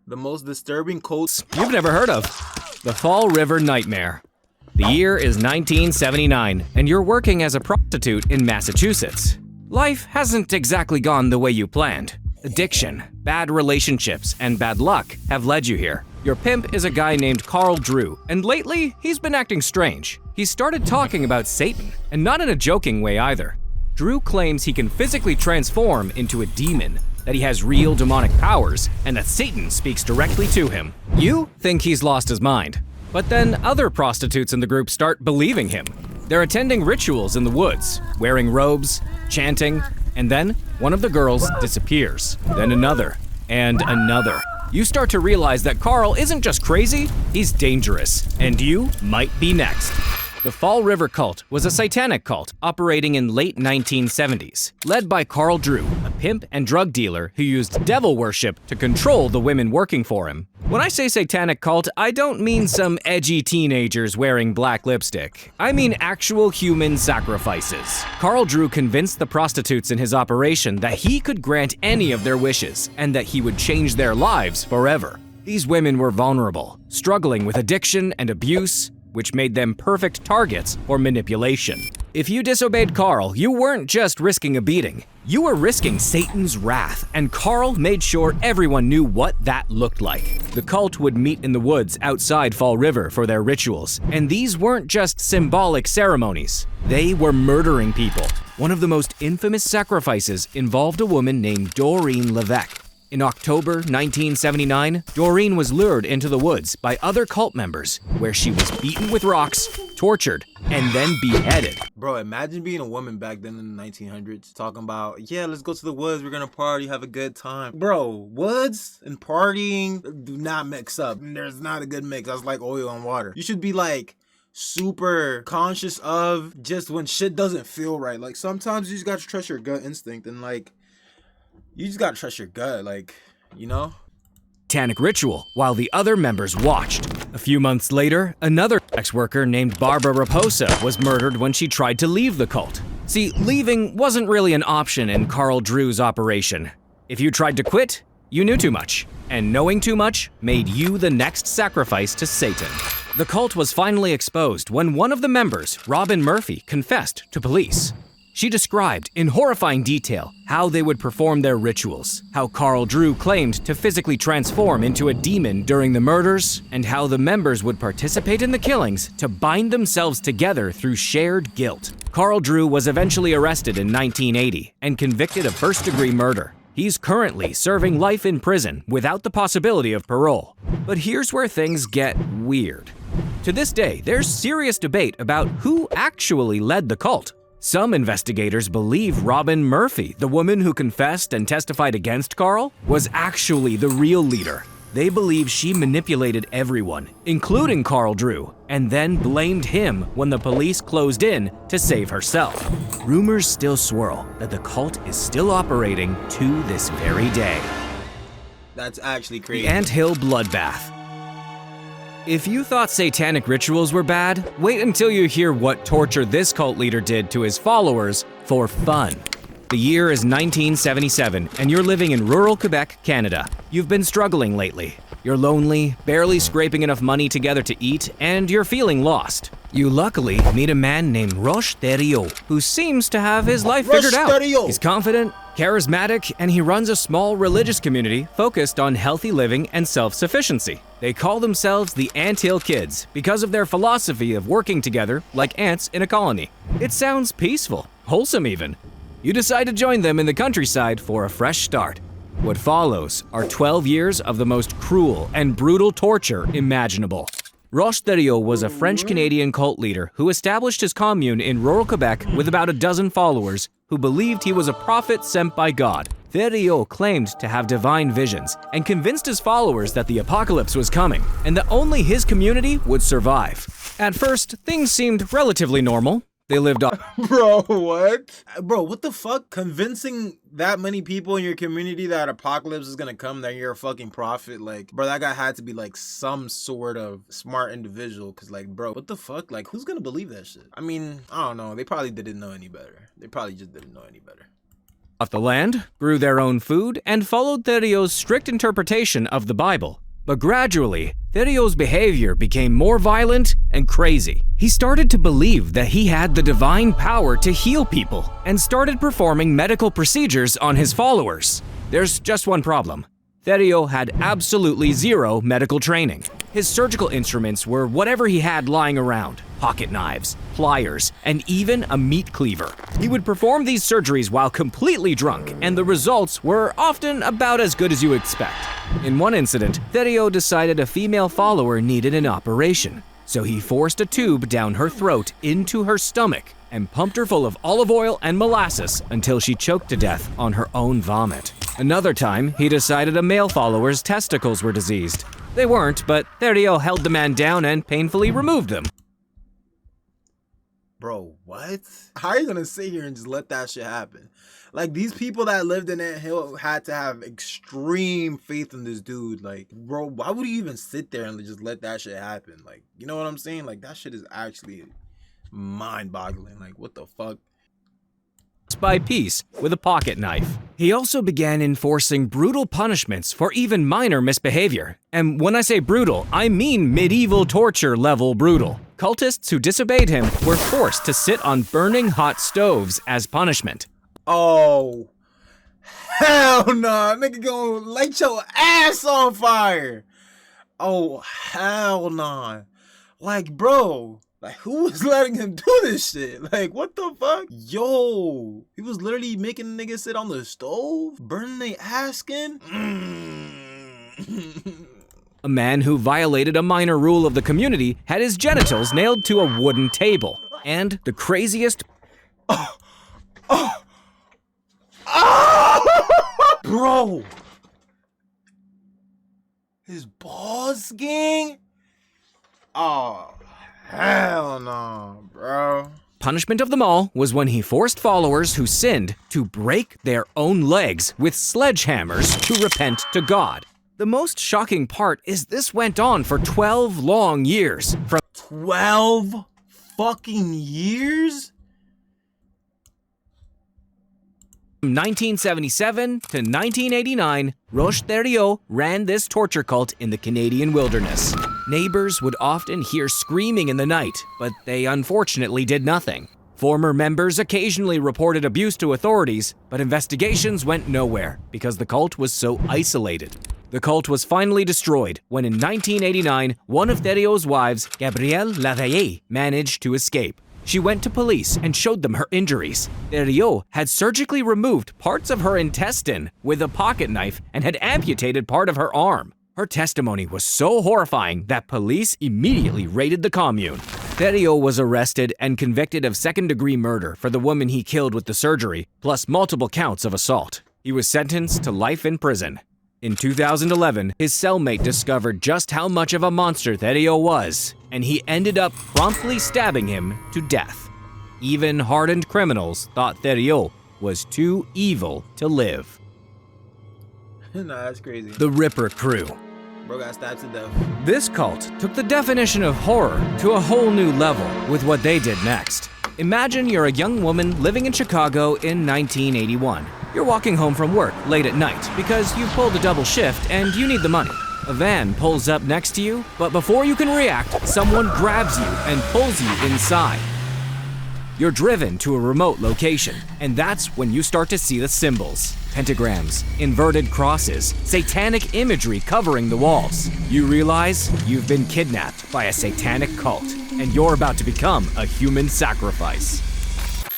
The most disturbing cult you've never heard of. The Fall River Nightmare. The year is 1979, and you're working as a prostitute in Massachusetts. Life hasn't exactly gone the way you planned. Addiction, bad relationships, and bad luck have led you here. Your pimp is a guy named Carl Drew, and lately, he's been acting strange. He started talking about Satan, and not in a joking way either. Drew claims he can physically transform into a demon, that he has real demonic powers, and that Satan speaks directly to him. You think he's lost his mind. But then other prostitutes in the group start believing him. They're attending rituals in the woods, wearing robes, chanting, and then one of the girls disappears. Then another, and another. You start to realize that Carl isn't just crazy, he's dangerous, and you might be next. The Fall River Cult was a satanic cult operating in late 1970s, led by Carl Drew, a pimp and drug dealer who used devil worship to control the women working for him. When I say satanic cult, I don't mean some edgy teenagers wearing black lipstick. I mean actual human sacrifices. Carl Drew convinced the prostitutes in his operation that he could grant any of their wishes and that he would change their lives forever. These women were vulnerable, struggling with addiction and abuse, which made them perfect targets for manipulation. If you disobeyed Carl, you weren't just risking a beating. You were risking Satan's wrath, and Carl made sure everyone knew what that looked like. The cult would meet in the woods outside Fall River for their rituals, and these weren't just symbolic ceremonies. They were murdering people. One of the most infamous sacrifices involved a woman named Doreen Levesque. In October 1979, Doreen was lured into the woods by other cult members, where she was beaten with rocks, tortured, and then beheaded. Bro, imagine being a woman back then in the 1900s, talking about, yeah, let's go to the woods, we're gonna party, have a good time. Bro, woods and partying do not mix up. There's not a good mix. That's like oil and water. You should be like super conscious of just when shit doesn't feel right. Like sometimes you just gotta trust your gut instinct and like, you just gotta trust your gut, like, you know? Satanic ritual while the other members watched. A few months later, another sex worker named Barbara Raposa was murdered when she tried to leave the cult. See, leaving wasn't really an option in Carl Drew's operation. If you tried to quit, you knew too much, and knowing too much made you the next sacrifice to Satan. The cult was finally exposed when one of the members, Robin Murphy, confessed to police. She described in horrifying detail how they would perform their rituals, how Carl Drew claimed to physically transform into a demon during the murders, and how the members would participate in the killings to bind themselves together through shared guilt. Carl Drew was eventually arrested in 1980 and convicted of first-degree murder. He's currently serving life in prison without the possibility of parole. But here's where things get weird. To this day, there's serious debate about who actually led the cult. Some investigators believe Robin Murphy, the woman who confessed and testified against Carl, was actually the real leader. They believe she manipulated everyone, including Carl Drew, and then blamed him when the police closed in to save herself. Rumors still swirl that the cult is still operating to this very day. That's actually crazy. The Anthill Bloodbath. If you thought satanic rituals were bad, wait until you hear what torture this cult leader did to his followers for fun. The year is 1977, and you're living in rural Quebec, Canada. You've been struggling lately. You're lonely, barely scraping enough money together to eat, and you're feeling lost. You luckily meet a man named Roche Thériault, who seems to have his life figured out. He's confident, charismatic, and he runs a small religious community focused on healthy living and self-sufficiency. They call themselves the Anthill Kids because of their philosophy of working together like ants in a colony. It sounds peaceful, wholesome even. You decide to join them in the countryside for a fresh start. What follows are 12 years of the most cruel and brutal torture imaginable. Roche Thériault was a French-Canadian cult leader who established his commune in rural Quebec with about a dozen followers who believed he was a prophet sent by God. Thériault claimed to have divine visions and convinced his followers that the apocalypse was coming and that only his community would survive. At first, things seemed relatively normal. They lived off. Bro, what? Bro, what the fuck? Convincing that many people in your community that apocalypse is gonna come, that you're a fucking prophet, like, bro, that guy had to be like some sort of smart individual, cause like, bro, what the fuck? Like, who's gonna believe that shit? I mean, I don't know. They probably didn't know any better. They probably just didn't know any better. off the land, grew their own food, and followed Therio's strict interpretation of the Bible. But gradually, Therio's behavior became more violent and crazy. He started to believe that he had the divine power to heal people and started performing medical procedures on his followers. There's just one problem. Therio had absolutely zero medical training. His surgical instruments were whatever he had lying around: pocket knives, pliers, and even a meat cleaver. He would perform these surgeries while completely drunk, and the results were often about as good as you expect. In one incident, Therio decided a female follower needed an operation, so he forced a tube down her throat into her stomach and pumped her full of olive oil and molasses until she choked to death on her own vomit. Another time, he decided a male follower's testicles were diseased. They weren't, but Therio held the man down and painfully removed them. Bro, what? How are you gonna sit here and just let that shit happen? Like, these people that lived in that hill had to have extreme faith in this dude. Like, bro, why would you even sit there and just let that shit happen? Like, you know what I'm saying? Like, that shit is actually mind-boggling. Like, what the fuck? By piece with a pocket knife. He also began enforcing brutal punishments for even minor misbehavior. And when I say brutal, I mean medieval torture level brutal. Cultists who disobeyed him were forced to sit on burning hot stoves as punishment. Oh, hell nah. Nigga gonna light your ass on fire. Oh, hell nah. Like, bro. Like, who was letting him do this shit? Like, what the fuck? Yo, he was literally making niggas sit on the stove, burning their ass skin. A man who violated a minor rule of the community had his genitals nailed to a wooden table. And the craziest... Bro! His balls, gang? Oh, hell no, bro. Punishment of them all was when he forced followers who sinned to break their own legs with sledgehammers to repent to God. The most shocking part is this went on for 12 long years. From 12 fucking years? 1977 to 1989, Roche Thériault ran this torture cult in the Canadian wilderness. Neighbors would often hear screaming in the night, but they unfortunately did nothing. Former members occasionally reported abuse to authorities, but investigations went nowhere because the cult was so isolated. The cult was finally destroyed when in 1989, one of Thériault's wives, Gabrielle Laveillé, managed to escape. She went to police and showed them her injuries. Thériault had surgically removed parts of her intestine with a pocket knife and had amputated part of her arm. Her testimony was so horrifying that police immediately raided the commune. Thériault was arrested and convicted of second-degree murder for the woman he killed with the surgery, plus multiple counts of assault. He was sentenced to life in prison. In 2011, his cellmate discovered just how much of a monster Thériault was, and he ended up promptly stabbing him to death. Even hardened criminals thought Thériault was too evil to live. Nah, that's crazy. The Ripper Crew. Bro got stabbed to death. This cult took the definition of horror to a whole new level with what they did next. Imagine you're a young woman living in Chicago in 1981. You're walking home from work late at night because you've pulled a double shift and you need the money. A van pulls up next to you, but before you can react, someone grabs you and pulls you inside. You're driven to a remote location, and that's when you start to see the symbols. Pentagrams, inverted crosses, satanic imagery covering the walls. You realize you've been kidnapped by a satanic cult, and you're about to become a human sacrifice.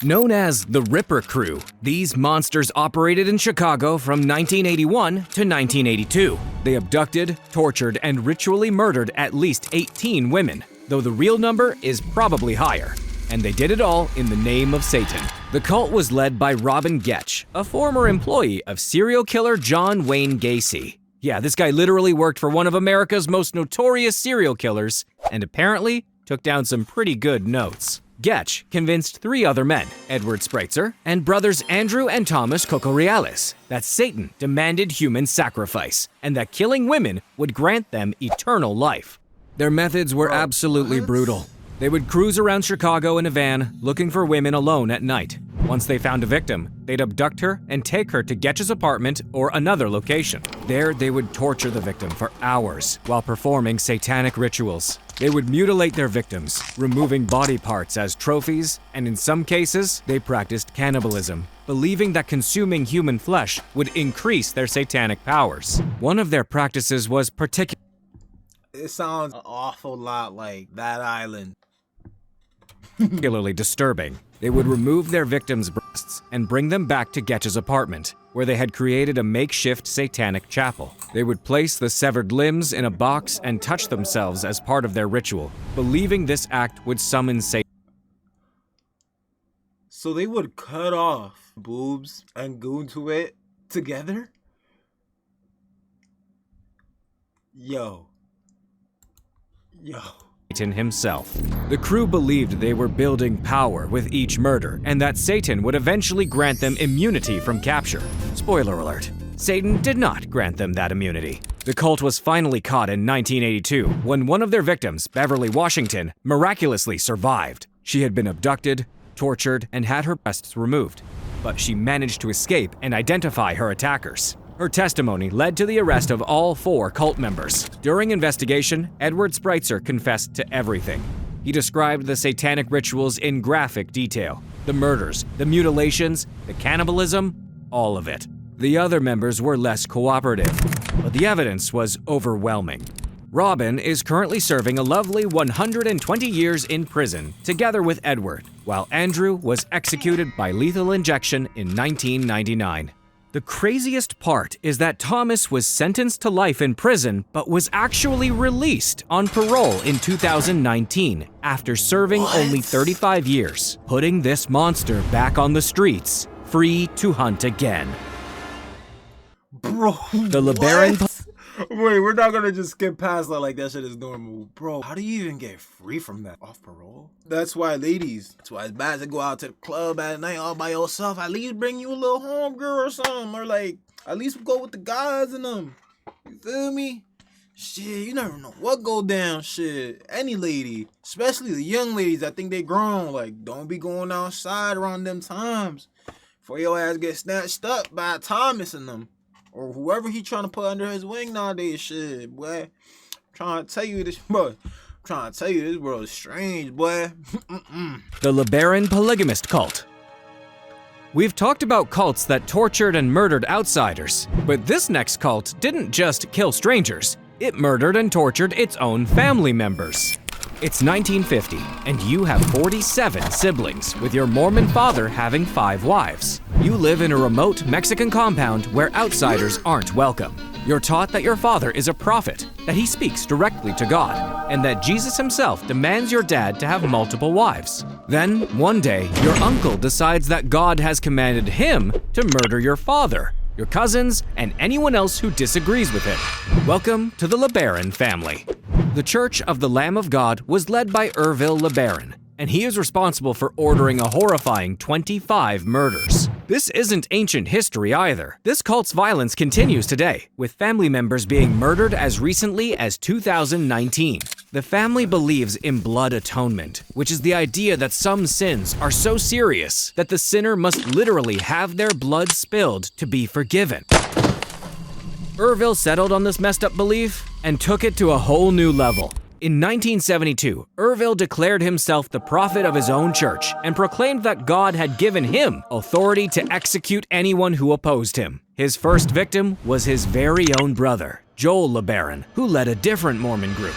Known as the Ripper Crew, these monsters operated in Chicago from 1981 to 1982. They abducted, tortured, and ritually murdered at least 18 women, though the real number is probably higher. And they did it all in the name of Satan. The cult was led by Robin Getch, a former employee of serial killer John Wayne Gacy. Yeah, this guy literally worked for one of America's most notorious serial killers, and apparently took down some pretty good notes. Getch convinced 3 other men, Edward Spreitzer and brothers Andrew and Thomas Cocoreales, that Satan demanded human sacrifice, and that killing women would grant them eternal life. Their methods were absolutely brutal. They would cruise around Chicago in a van, looking for women alone at night. Once they found a victim, they'd abduct her and take her to Getch's apartment or another location. There, they would torture the victim for hours while performing satanic rituals. They would mutilate their victims, removing body parts as trophies, and in some cases, they practiced cannibalism, believing that consuming human flesh would increase their satanic powers. One of their practices was It sounds an awful lot like that island. particularly disturbing. They would remove their victims' breasts and bring them back to Getch's apartment, where they had created a makeshift satanic chapel. They would place the severed limbs in a box and touch themselves as part of their ritual, believing this act would summon Satan. So they would cut off boobs and go into it together? Yo. Himself. The crew believed they were building power with each murder and that Satan would eventually grant them immunity from capture. Spoiler alert, Satan did not grant them that immunity. The cult was finally caught in 1982 when one of their victims, Beverly Washington, miraculously survived. She had been abducted, tortured, and had her breasts removed, but she managed to escape and identify her attackers. Her testimony led to the arrest of all 4 cult members. During investigation, Edward Spreitzer confessed to everything. He described the satanic rituals in graphic detail. The murders, the mutilations, the cannibalism, all of it. The other members were less cooperative, but the evidence was overwhelming. Robin is currently serving a lovely 120 years in prison, together with Edward, while Andrew was executed by lethal injection in 1999. The craziest part is that Thomas was sentenced to life in prison but was actually released on parole in 2019 after serving only 35 years, putting this monster back on the streets, free to hunt again. Bro, The LeBaron Wait, we're not gonna just skip past that like that shit is normal. Bro, how do you even get free from that? Off parole? That's why, ladies, that's why it's bad to go out to the club at night all by yourself. At least bring you a little homegirl or something. Or like, at least go with the guys in them. You feel me? Shit, you never know what go down. Shit, any lady, especially the young ladies that think they grown. Like, don't be going outside around them times. Before your ass get snatched up by Thomas and them. Or whoever he trying to put under his wing nowadays, shit, boy. I'm trying to tell you this, bro. This world is strange, boy. The LeBaron polygamist cult. We've talked about cults that tortured and murdered outsiders, but this next cult didn't just kill strangers. It murdered and tortured its own family members. It's 1950, and you have 47 siblings, with your Mormon father having 5 wives. You live in a remote Mexican compound where outsiders aren't welcome. You're taught that your father is a prophet, that he speaks directly to God, and that Jesus himself demands your dad to have multiple wives. Then, one day, your uncle decides that God has commanded him to murder your father, your cousins, and anyone else who disagrees with him. Welcome to the LeBaron family. The Church of the Lamb of God was led by Ervil LeBaron, and he is responsible for ordering a horrifying 25 murders. This isn't ancient history either. This cult's violence continues today, with family members being murdered as recently as 2019. The family believes in blood atonement, which is the idea that some sins are so serious that the sinner must literally have their blood spilled to be forgiven. Ervil settled on this messed up belief and took it to a whole new level. In 1972, Ervil declared himself the prophet of his own church and proclaimed that God had given him authority to execute anyone who opposed him. His first victim was his very own brother, Joel LeBaron, who led a different Mormon group.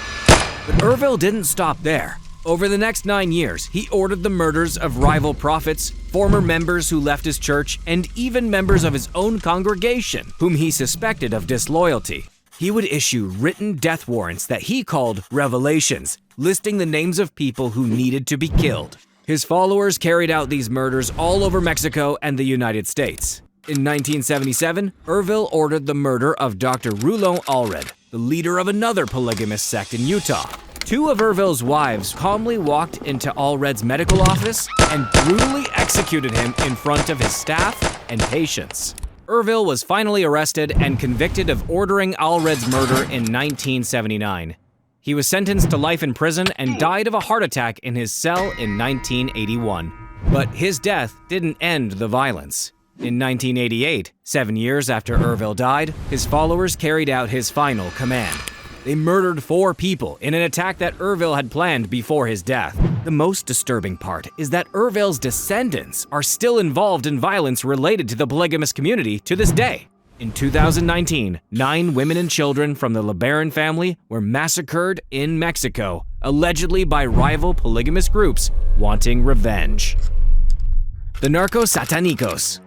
But Ervil didn't stop there. Over the next 9 years, he ordered the murders of rival prophets, former members who left his church, and even members of his own congregation, whom he suspected of disloyalty. He would issue written death warrants that he called revelations, listing the names of people who needed to be killed. His followers carried out these murders all over Mexico and the United States. In 1977, Ervil ordered the murder of Dr. Rouleau Allred, the leader of another polygamous sect in Utah. 2 of Ervil's wives calmly walked into Allred's medical office and brutally executed him in front of his staff and patients. Ervil was finally arrested and convicted of ordering Allred's murder in 1979. He was sentenced to life in prison and died of a heart attack in his cell in 1981. But his death didn't end the violence. In 1988, 7 years after Ervil died, his followers carried out his final command. They murdered 4 people in an attack that Ervil had planned before his death. The most disturbing part is that Ervil's descendants are still involved in violence related to the polygamous community to this day. In 2019, 9 women and children from the LeBaron family were massacred in Mexico, allegedly by rival polygamous groups wanting revenge. The Narcos Satanicos.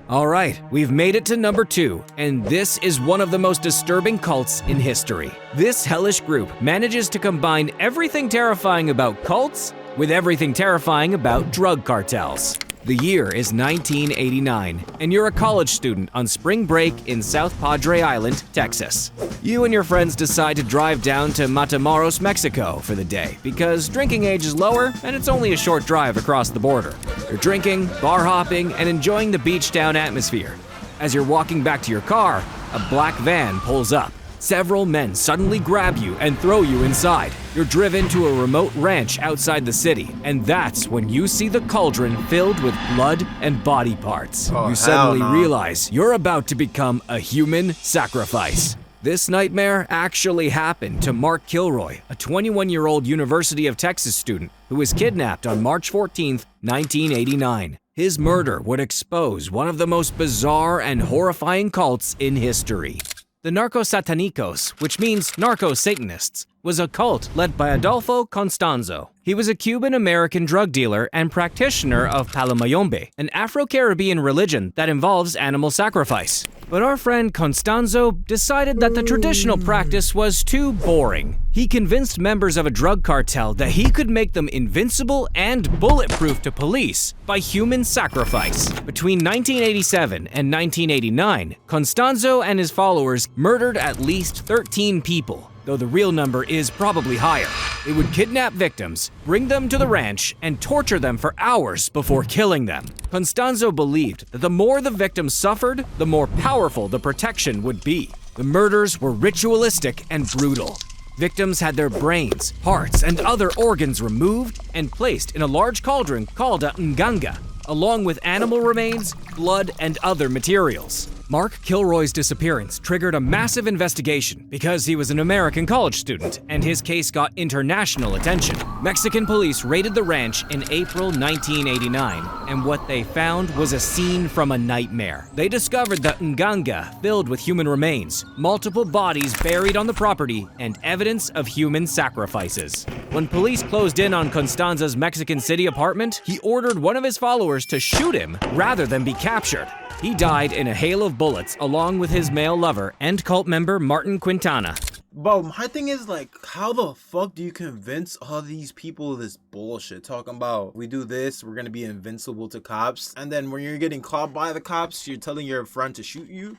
All right, we've made it to number 2, and this is one of the most disturbing cults in history. This hellish group manages to combine everything terrifying about cults with everything terrifying about drug cartels. The year is 1989, and you're a college student on spring break in South Padre Island, Texas. You and your friends decide to drive down to Matamoros, Mexico for the day because drinking age is lower and it's only a short drive across the border. You're drinking, bar hopping, and enjoying the beach town atmosphere. As you're walking back to your car, a black van pulls up. Several men suddenly grab you and throw you inside. You're driven to a remote ranch outside the city, and that's when you see the cauldron filled with blood and body parts. You suddenly realize you're about to become a human sacrifice. This nightmare actually happened to Mark Kilroy, a 21-year-old University of Texas student who was kidnapped on March 14, 1989. His murder would expose one of the most bizarre and horrifying cults in history. The Narcos Satanicos, which means narco-Satanists, was a cult led by Adolfo Constanzo. He was a Cuban-American drug dealer and practitioner of Palomayombe, an Afro-Caribbean religion that involves animal sacrifice. But our friend Constanzo decided that the traditional practice was too boring. He convinced members of a drug cartel that he could make them invincible and bulletproof to police by human sacrifice. Between 1987 and 1989, Constanzo and his followers murdered at least 13 people, though the real number is probably higher. They would kidnap victims, bring them to the ranch, and torture them for hours before killing them. Constanzo believed that the more the victims suffered, the more powerful the protection would be. The murders were ritualistic and brutal. Victims had their brains, hearts, and other organs removed and placed in a large cauldron called a nganga, along with animal remains, blood, and other materials. Mark Kilroy's disappearance triggered a massive investigation because he was an American college student, and his case got international attention. Mexican police raided the ranch in April 1989, and what they found was a scene from a nightmare. They discovered the nganga filled with human remains, multiple bodies buried on the property, and evidence of human sacrifices. When police closed in on Constanza's Mexican City apartment, he ordered one of his followers to shoot him rather than be captured. He died in a hail of bullets along with his male lover and cult member Martin Quintana. Bro, my thing is like, how the fuck do you convince all these people of this bullshit? Talking about, we do this, we're gonna be invincible to cops. And then when you're getting caught by the cops, you're telling your friend to shoot you?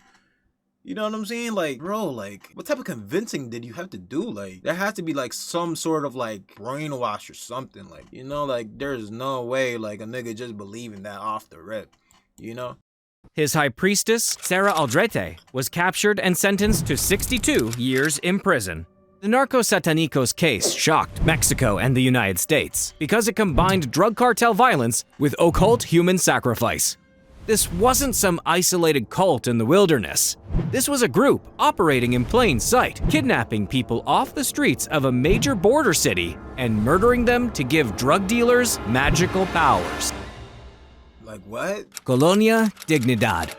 You know what I'm saying? Like, bro, like, what type of convincing did you have to do? Like, there has to be like some sort of like brainwash or something. Like, you know, like there's no way like a nigga just believing that off the rip, you know? His high priestess, Sarah Aldrete, was captured and sentenced to 62 years in prison. The Narcos Satanicos case shocked Mexico and the United States because it combined drug cartel violence with occult human sacrifice. This wasn't some isolated cult in the wilderness. This was a group operating in plain sight, kidnapping people off the streets of a major border city and murdering them to give drug dealers magical powers. Like what? Colonia Dignidad.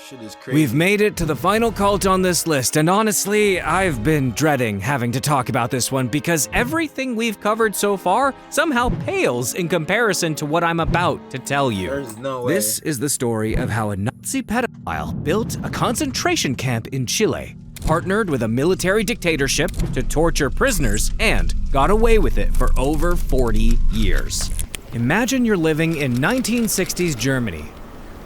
Shit is crazy. We've made it to the final cult on this list, and honestly, I've been dreading having to talk about this one because everything we've covered so far somehow pales in comparison to what I'm about to tell you. There's no way. This is the story of how a Nazi pedophile built a concentration camp in Chile, partnered with a military dictatorship to torture prisoners, and got away with it for over 40 years. Imagine you're living in 1960s Germany.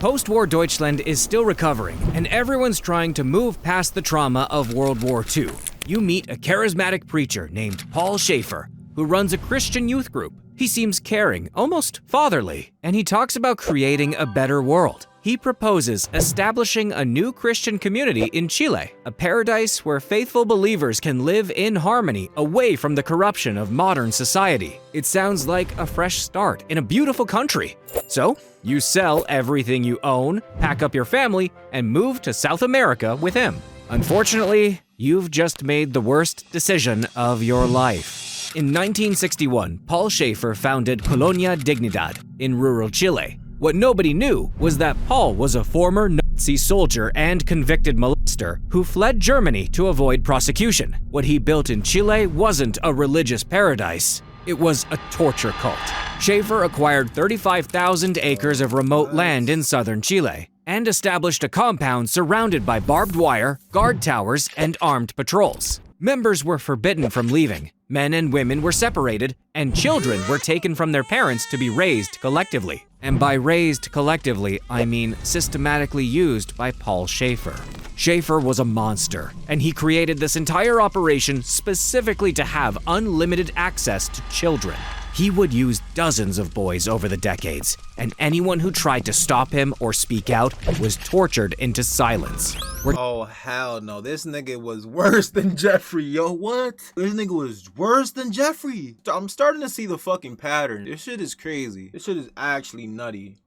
Post-war Deutschland is still recovering, and everyone's trying to move past the trauma of World War II. You meet a charismatic preacher named Paul Schaefer, who runs a Christian youth group. He seems caring, almost fatherly, and he talks about creating a better world. He he proposes establishing a new Christian community in Chile, a paradise where faithful believers can live in harmony away from the corruption of modern society. It sounds like a fresh start in a beautiful country. So, you sell everything you own, pack up your family, and move to South America with him. Unfortunately, you've just made the worst decision of your life. In 1961, Paul Schaefer founded Colonia Dignidad in rural Chile. What nobody knew was that Paul was a former Nazi soldier and convicted molester who fled Germany to avoid prosecution. What he built in Chile wasn't a religious paradise. It was a torture cult. Schaefer acquired 35,000 acres of remote land in southern Chile and established a compound surrounded by barbed wire, guard towers, and armed patrols. Members were forbidden from leaving. Men and women were separated, and children were taken from their parents to be raised collectively. And by raised collectively, I mean systematically used by Paul Schaefer. Schaefer was a monster, and he created this entire operation specifically to have unlimited access to children. He would use dozens of boys over the decades, and anyone who tried to stop him or speak out was tortured into silence. Oh, hell no. This nigga was worse than Jeffrey, yo. What? This nigga was worse than Jeffrey. I'm starting to see the fucking pattern. This shit is crazy. This shit is actually nutty.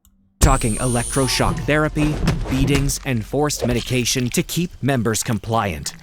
Talking electroshock therapy, beatings, and forced medication to keep members compliant.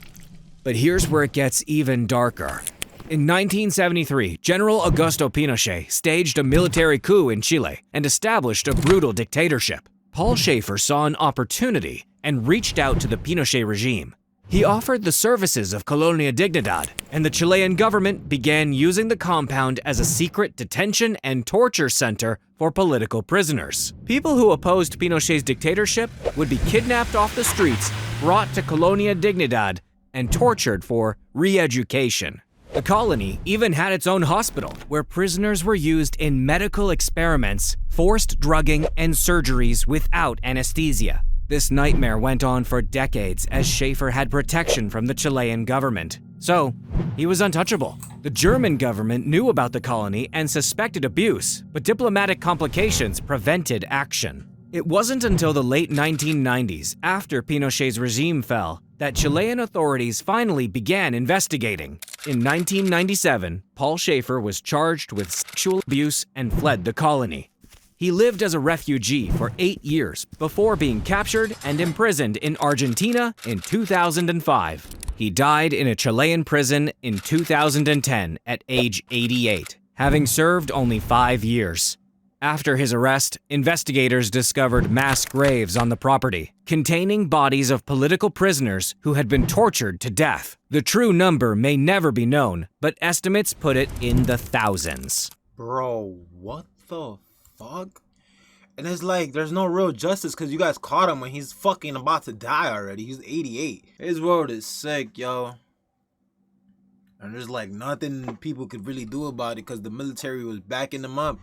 But here's where it gets even darker. In 1973, General Augusto Pinochet staged a military coup in Chile and established a brutal dictatorship. Paul Schaefer saw an opportunity and reached out to the Pinochet regime. He offered the services of Colonia Dignidad, and the Chilean government began using the compound as a secret detention and torture center for political prisoners. People who opposed Pinochet's dictatorship would be kidnapped off the streets, brought to Colonia Dignidad, and tortured for re-education. The colony even had its own hospital, where prisoners were used in medical experiments, forced drugging, and surgeries without anesthesia. This nightmare went on for decades as Schaefer had protection from the Chilean government. So, he was untouchable. The German government knew about the colony and suspected abuse, but diplomatic complications prevented action. It wasn't until the late 1990s, after Pinochet's regime fell, that Chilean authorities finally began investigating. In 1997, Paul Schaefer was charged with sexual abuse and fled the colony. He lived as a refugee for 8 years before being captured and imprisoned in Argentina in 2005. He died in a Chilean prison in 2010 at age 88, having served only 5 years. After his arrest, investigators discovered mass graves on the property, containing bodies of political prisoners who had been tortured to death. The true number may never be known, but estimates put it in the thousands. Bro, what the fuck? And it's like, there's no real justice because you guys caught him when he's fucking about to die already. He's 88. His world is sick, yo. And there's like nothing people could really do about it because the military was backing them up.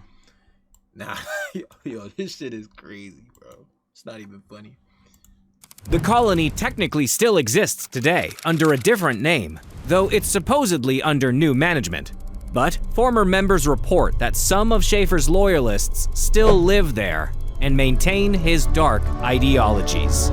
Nah, yo, this shit is crazy, bro. It's not even funny. The colony technically still exists today under a different name, though it's supposedly under new management. But former members report that some of Schaefer's loyalists still live there and maintain his dark ideologies.